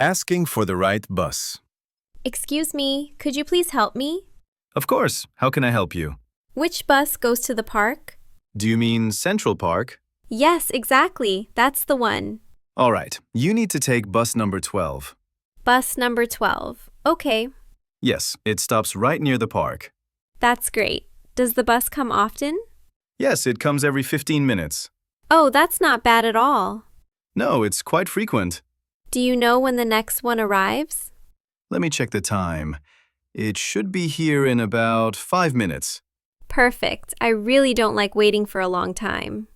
Asking for the right bus. Excuse me, could you please help me? Of course. How can I help you? Which bus goes to the park? Do you mean Central Park? Yes, exactly. That's the one. All right. You need to take bus number 12. Bus number 12. Okay, Yes, it stops right near the park. that's great. Does the bus come often? Yes, it comes every 15 minutes. Oh, that's not bad at all. No, it's quite frequent. Do you know when the next one arrives? Let me check the time. It should be here in about 5 minutes. Perfect. I really don't like waiting for a long time.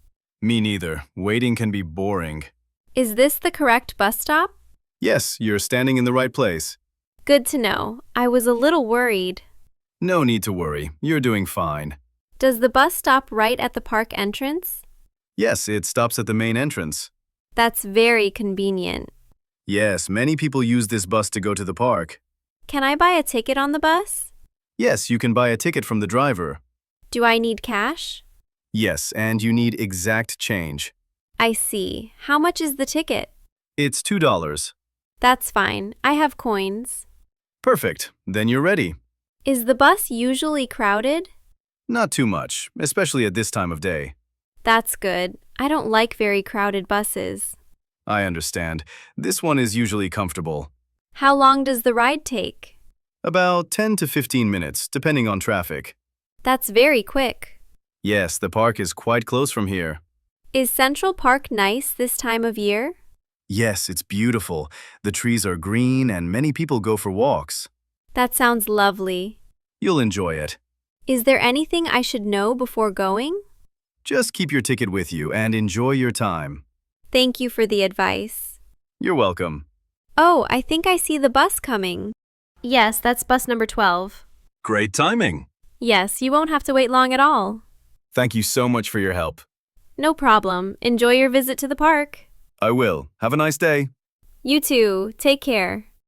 Me neither. Waiting can be boring. Is this the correct bus stop? Yes, you're standing in the right place. Good to know. I was a little worried. No need to worry. You're doing fine. Does the bus stop right at the park entrance? Yes, it stops at the main entrance. That's very convenient. Yes, many people use this bus to go to the park. Can I buy a ticket on the bus? Yes, you can buy a ticket from the driver. Do I need cash? Yes, and you need exact change. I see. How much is the ticket? It's $2. That's fine. I have coins. Perfect. Then you're ready. Is the bus usually crowded? Not too much, especially at this time of day. That's good. I don't like very crowded buses. I understand. This one is usually comfortable. How long does the ride take? About 10 to 15 minutes, depending on traffic. That's very quick. Yes, the park is quite close from here. Is Central Park nice this time of year? Yes, it's beautiful. The trees are green and many people go for walks. That sounds lovely. You'll enjoy it. Is there anything I should know before going? Just keep your ticket with you and enjoy your time. Thank you for the advice. You're welcome. Oh, I think I see the bus coming. Yes, that's bus number 12. Great timing. Yes, you won't have to wait long at all. Thank you so much for your help. No problem. Enjoy your visit to the park. I will. Have a nice day. You too. Take care.